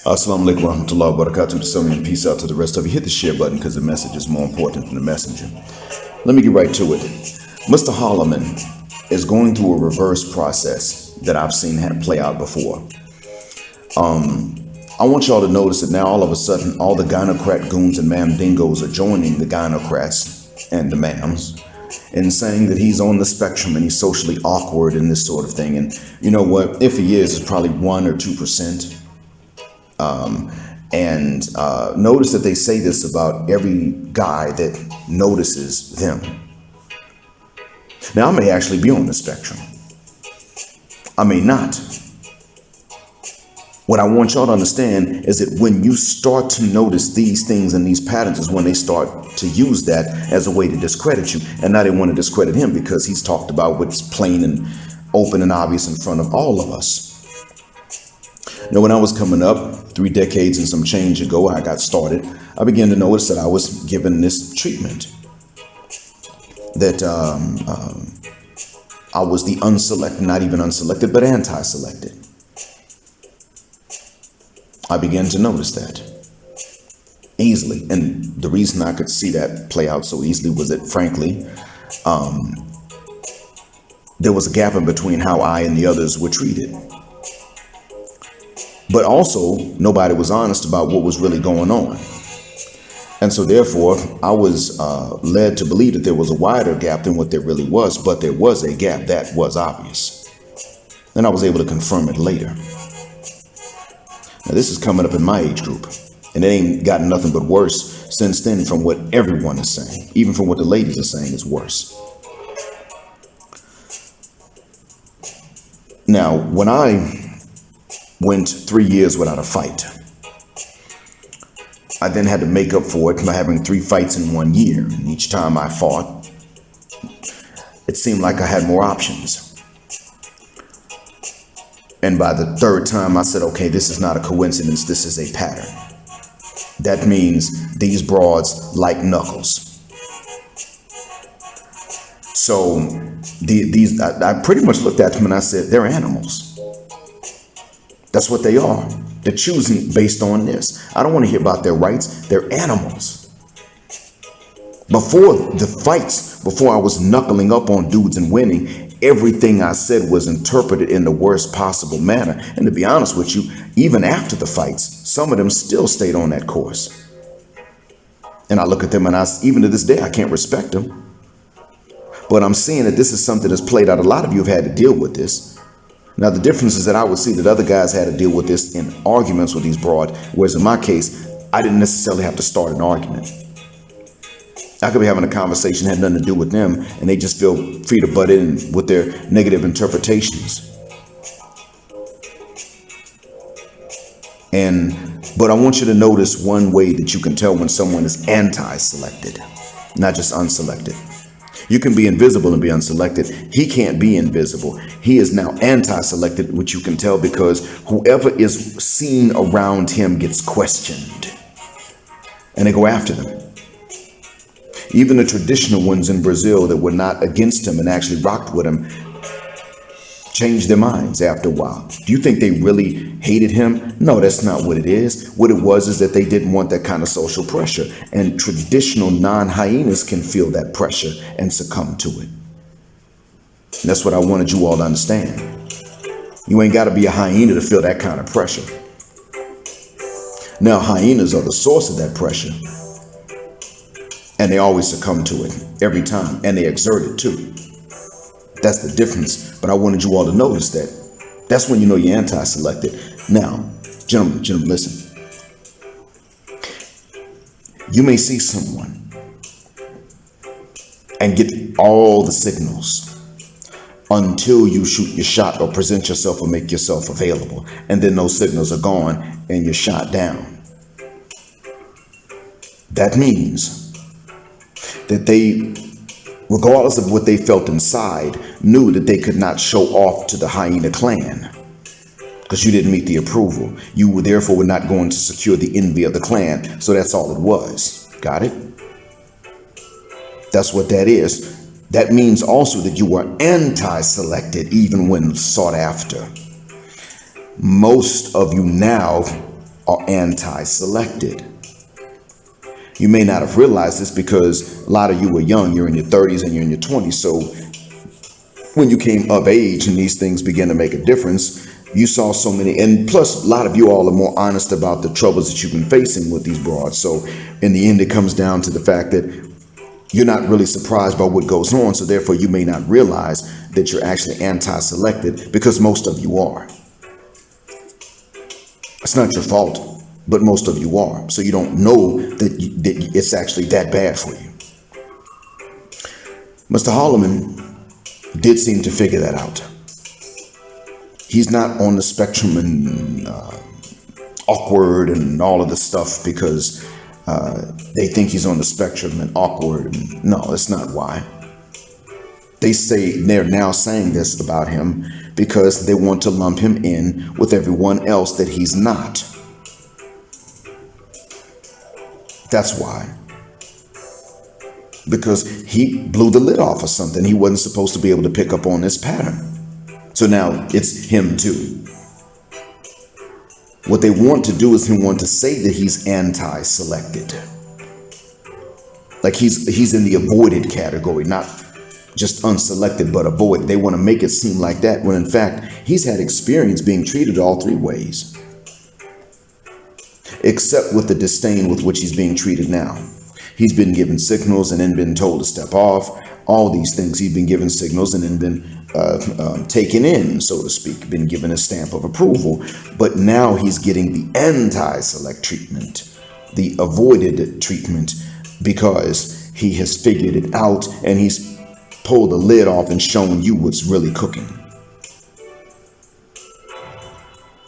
Assalamu alaikum warahmatullahi wabarakatuh. To some and peace out to the rest of you. Hit the share button because the message is more important than the messenger. Let me get right to it. Mr. Holleman is going through a reverse process that I've seen play out before. I want y'all to notice that now all of a sudden all the gynocrat goons and mandingos are joining the gynocrats and the mams and saying that he's on the spectrum and he's socially awkward and this sort of thing. And you know what? If he is, it's probably 1 or 2%. Notice that they say this about every guy that notices them. Now, I may actually be on the spectrum. I may not. What I want y'all to understand is that when you start to notice these things and these patterns is when they start to use that as a way to discredit you. And now they want to discredit him because he's talked about what's plain and open and obvious in front of all of us. Now, when I was coming up 3 decades and some change ago, I got started, I began to notice that I was given this treatment. That I was the unselected, not even unselected, but anti-selected. I began to notice that easily. And the reason I could see that play out so easily was that, frankly, there was a gap in between how I and the others were treated. But also, nobody was honest about what was really going on. And so, therefore, I was led to believe that there was a wider gap than what there really was. But there was a gap that was obvious. And I was able to confirm it later. Now, this is coming up in my age group. And it ain't gotten nothing but worse since then from what everyone is saying. Even from what the ladies are saying is worse. Now, when I went 3 years without a fight, I then had to make up for it by having 3 fights in 1 year. And each time I fought, it seemed like I had more options. And by the 3rd time, I said, okay, this is not a coincidence. This is a pattern. That means these broads like knuckles. So I pretty much looked at them and I said, they're animals. That's what they are. They're choosing based on this. I don't want to hear about their rights. They're animals. Before the fights, before I was knuckling up on dudes and winning, everything I said was interpreted in the worst possible manner. And to be honest with you, even after the fights, some of them still stayed on that course. And I look at them and even to this day, I can't respect them. But I'm seeing that this is something that's played out. A lot of you have had to deal with this. Now, the difference is that I would see that other guys had to deal with this in arguments with these broad, whereas in my case, I didn't necessarily have to start an argument. I could be having a conversation, had nothing to do with them, and they just feel free to butt in with their negative interpretations. But I want you to notice one way that you can tell when someone is anti-selected, not just unselected. You can be invisible and be unselected. He can't be invisible. He is now anti-selected, which you can tell because whoever is seen around him gets questioned. And they go after them. Even the traditional ones in Brazil that were not against him and actually rocked with him changed their minds after a while. Do you think they really hated him? No, that's not what it is. What it was is that they didn't want that kind of social pressure. And traditional non-hyenas can feel that pressure and succumb to it. And that's what I wanted you all to understand. You ain't got to be a hyena to feel that kind of pressure. Now, hyenas are the source of that pressure. And they always succumb to it every time. And they exert it too. That's the difference. But I wanted you all to notice that. That's when you know you're anti-selected. Now, gentlemen, listen. You may see someone and get all the signals until you shoot your shot or present yourself or make yourself available. And then those signals are gone and you're shot down. That means that they, regardless of what they felt inside, knew that they could not show off to the hyena clan because you didn't meet the approval. You were therefore not going to secure the envy of the clan. So that's all it was. Got it? That's what that is. That means also that you were anti-selected even when sought after. Most of you now are anti-selected. You may not have realized this because a lot of you were young. You're in your 30s and you're in your 20s. So when you came of age and these things began to make a difference, you saw so many. And plus, a lot of you all are more honest about the troubles that you've been facing with these broads. So in the end, it comes down to the fact that you're not really surprised by what goes on. So therefore, you may not realize that you're actually anti-selected, because most of you are. It's not your fault, but most of you are. So you don't know that it's actually that bad for you. Mr. Holleman did seem to figure that out. He's not on the spectrum and awkward and all of the stuff because they think he's on the spectrum and awkward. And no, that's not why. They're now saying this about him because they want to lump him in with everyone else that he's not. That's why. Because he blew the lid off of something. He wasn't supposed to be able to pick up on this pattern. So now it's him too. What they want to do is they want to say that he's anti-selected. Like he's in the avoided category, not just unselected, but avoided. They want to make it seem like that, when in fact, he's had experience being treated all three ways. Except with the disdain with which he's being treated now. He's been given signals and then been told to step off. All these things, he's been given signals and then been taken in, so to speak, been given a stamp of approval. But now he's getting the anti-select treatment, the avoided treatment, because he has figured it out and he's pulled the lid off and shown you what's really cooking.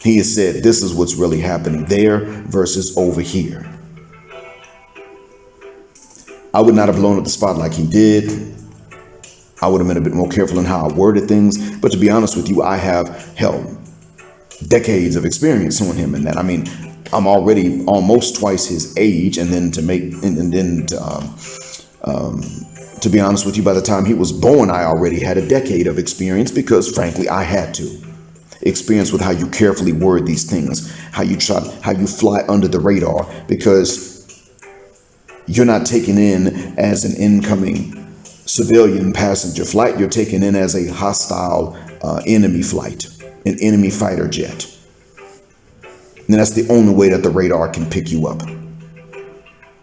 He has said, this is what's really happening there versus over here. I would not have blown up the spot like he did. I would have been a bit more careful in how I worded things. But to be honest with you, I have decades of experience on him in that. I mean, I'm already almost twice his age, and then to be honest with you, by the time he was born, I already had a decade of experience because, frankly, I had to. Experience with how you carefully word these things, how you fly under the radar, because you're not taken in as an incoming civilian passenger flight. You're taken in as a hostile enemy flight, an enemy fighter jet. And that's the only way that the radar can pick you up.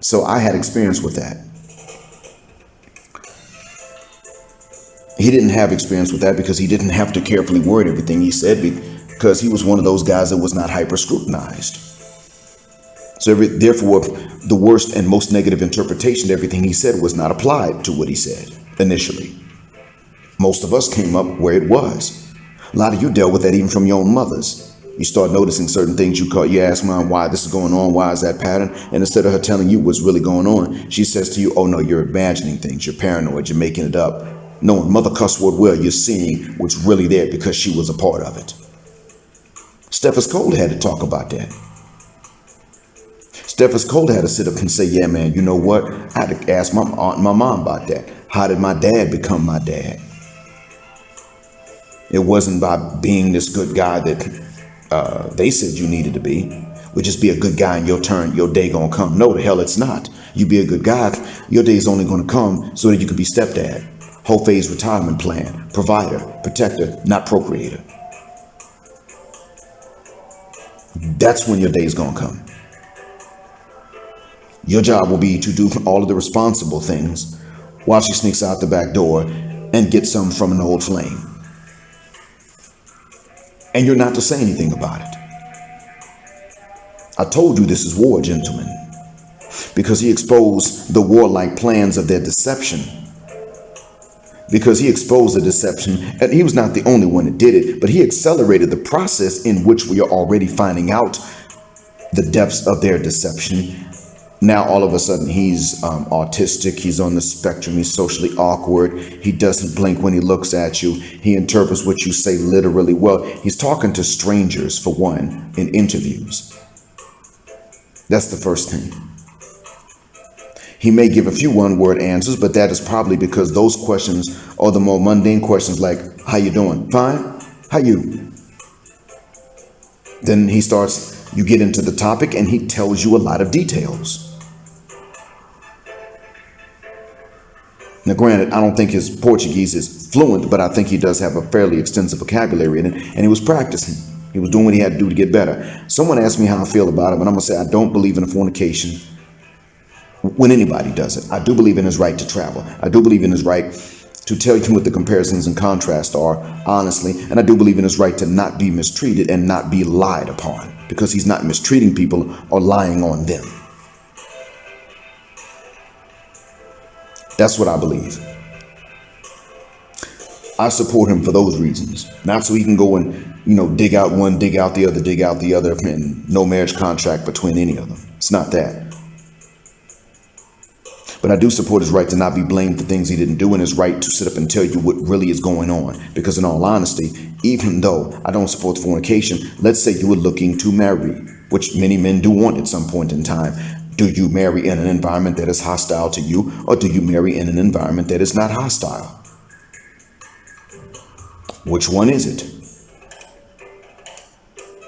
So I had experience with that. He didn't have experience with that because he didn't have to carefully word everything he said, because he was one of those guys that was not hyper scrutinized. So therefore, the worst and most negative interpretation to everything he said was not applied to what he said initially. Most of us came up where it was. A lot of you dealt with that even from your own mothers. You start noticing certain things. You ask mom why this is going on, why is that pattern? And instead of her telling you what's really going on, she says to you, oh no, you're imagining things, you're paranoid, you're making it up. No, mother cuss word well, you're seeing what's really there because she was a part of it. Stephens Cole had to talk about that. Stephens Cole had to sit up and say, yeah, man, you know what? I had to ask my aunt and my mom about that. How did my dad become my dad? It wasn't by being this good guy that they said you needed to be. Would just be a good guy and your turn, your day gonna come. No, the hell it's not. You be a good guy, your day's only gonna come so that you can be stepdad. Whole phase retirement plan, provider, protector, not procreator. That's when your day's gonna come. Your job will be to do all of the responsible things while she sneaks out the back door and gets some from an old flame. And you're not to say anything about it. I told you this is war, gentlemen, because he exposed the warlike plans of their deception. Because he exposed the deception, and he was not the only one that did it, but he accelerated the process in which we are already finding out the depths of their deception. Now, all of a sudden, he's autistic. He's on the spectrum. He's socially awkward. He doesn't blink when he looks at you. He interprets what you say literally well. He's talking to strangers, for one, in interviews. That's the first thing. He may give a few one-word answers, but that is probably because those questions are the more mundane questions like, how you doing? Fine? How you? Then he starts You get into the topic and he tells you a lot of details. Now, granted, I don't think his Portuguese is fluent, but I think he does have a fairly extensive vocabulary in it, and he was practicing. He was doing what he had to do to get better. Someone asked me how I feel about it, but I'm going to say I don't believe in a fornication when anybody does it. I do believe in his right to travel. I do believe in his right to tell you what the comparisons and contrasts are, honestly, and I do believe in his right to not be mistreated and not be lied upon, because he's not mistreating people or lying on them. That's what I believe. I support him for those reasons. Not so he can go and, dig out one, dig out the other, and no marriage contract between any of them. It's not that. But I do support his right to not be blamed for things he didn't do, and his right to sit up and tell you what really is going on. Because in all honesty, even though I don't support fornication, let's say you were looking to marry, which many men do want at some point in time. Do you marry in an environment that is hostile to you, or do you marry in an environment that is not hostile? Which one is it?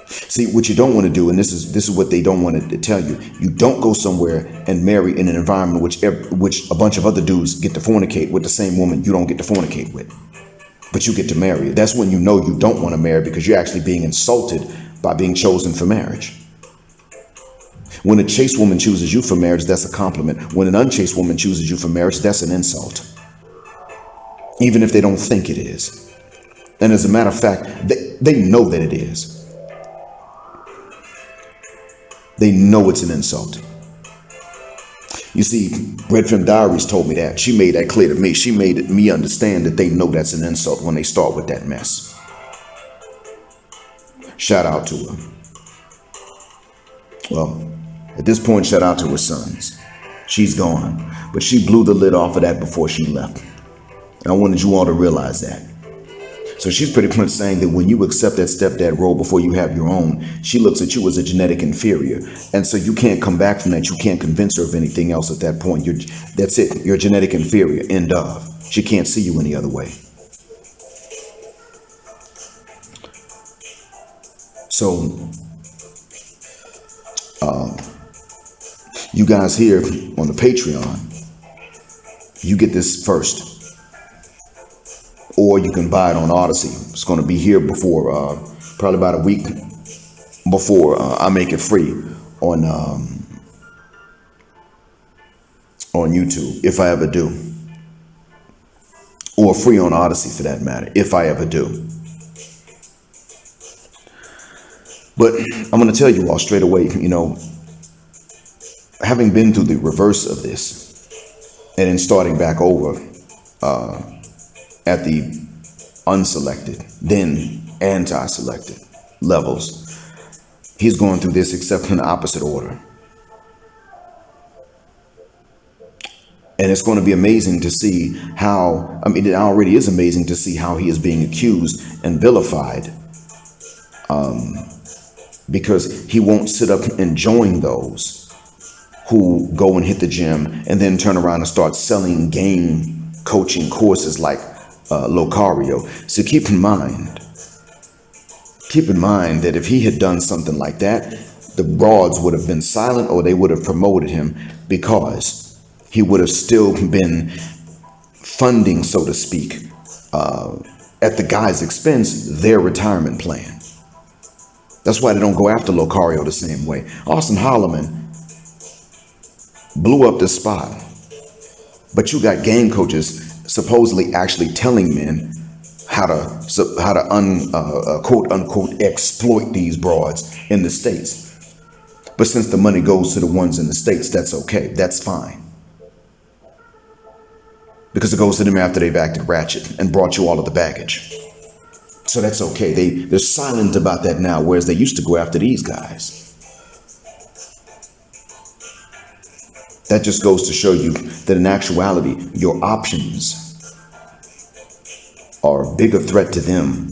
See, what you don't want to do, and this is what they don't want to tell you, you don't go somewhere and marry in an environment which a bunch of other dudes get to fornicate with the same woman you don't get to fornicate with, but you get to marry. That's when you know you don't want to marry, because you're actually being insulted by being chosen for marriage. When a chaste woman chooses you for marriage, that's a compliment. When an unchaste woman chooses you for marriage, that's an insult, even if they don't think it is. And as a matter of fact, they know that it is. They know it's an insult. You see, Red Film Diaries told me that. She made that clear to me. She made me understand that they know that's an insult when they start with that mess. Shout out to her. Well, at this point, shout out to her sons. She's gone, but she blew the lid off of that before she left. And I wanted you all to realize that. So she's pretty much saying that when you accept that stepdad role before you have your own, she looks at you as a genetic inferior. And so you can't come back from that. You can't convince her of anything else at that point. That's it. You're genetic inferior. End of. She can't see you any other way. So, you guys here on the Patreon, you get this first. Or you can buy it on Odysee. It's going to be here before, probably about a week before I make it free on YouTube, if I ever do. Or free on Odysee for that matter, if I ever do. But I'm going to tell you all straight away, having been through the reverse of this, and then starting back over, at the unselected, then anti-selected levels. He's going through this except in the opposite order. And it's going to be amazing to see how, it already is amazing to see how he is being accused and vilified, because he won't sit up and join those who go and hit the gym and then turn around and start selling game coaching courses like Locario. So keep in mind that if he had done something like that, the broads would have been silent, or they would have promoted him, because he would have still been funding, so to speak, at the guy's expense, their retirement plan. That's why they don't go after Locario the same way. Auston Holleman blew up the spot, but you got game coaches supposedly actually telling men how to quote unquote exploit these broads in the States. But since the money goes to the ones in the States, that's okay. That's fine. Because it goes to them after they've acted ratchet and brought you all of the baggage. So that's okay. They're silent about that now, whereas they used to go after these guys. That just goes to show you that in actuality, your options are a bigger threat to them,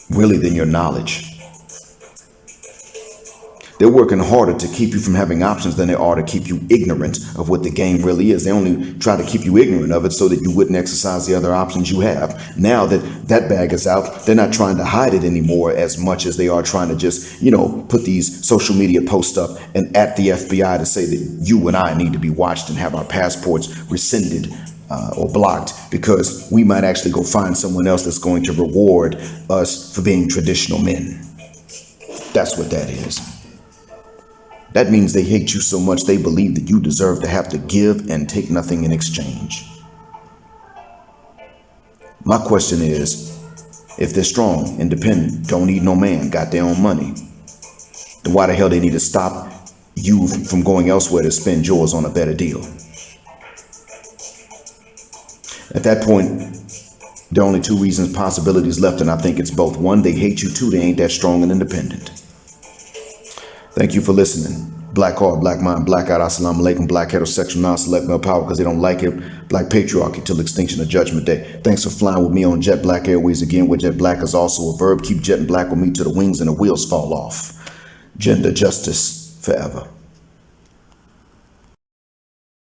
really, than your knowledge. They're working harder to keep you from having options than they are to keep you ignorant of what the game really is. They only try to keep you ignorant of it so that you wouldn't exercise the other options you have. Now that that bag is out, they're not trying to hide it anymore as much as they are trying to just, put these social media posts up and at the FBI to say that you and I need to be watched and have our passports rescinded or blocked, because we might actually go find someone else that's going to reward us for being traditional men. That's what that is. That means they hate you so much they believe that you deserve to have to give and take nothing in exchange. My question is, if they're strong, independent, don't need no man, got their own money, then why the hell they need to stop you from going elsewhere to spend yours on a better deal? At that point, there are only two possibilities left, and I think it's both. One, they hate you. Two, they ain't that strong and independent. Thank you for listening. Black heart, black mind, blackout, assalamu alaikum, black heterosexual, non-select, male power because they don't like it, black patriarchy till extinction of judgment day. Thanks for flying with me on Jet Black Airways again, where jet black is also a verb. Keep jetting black with me till the wings and the wheels fall off. Gender justice forever.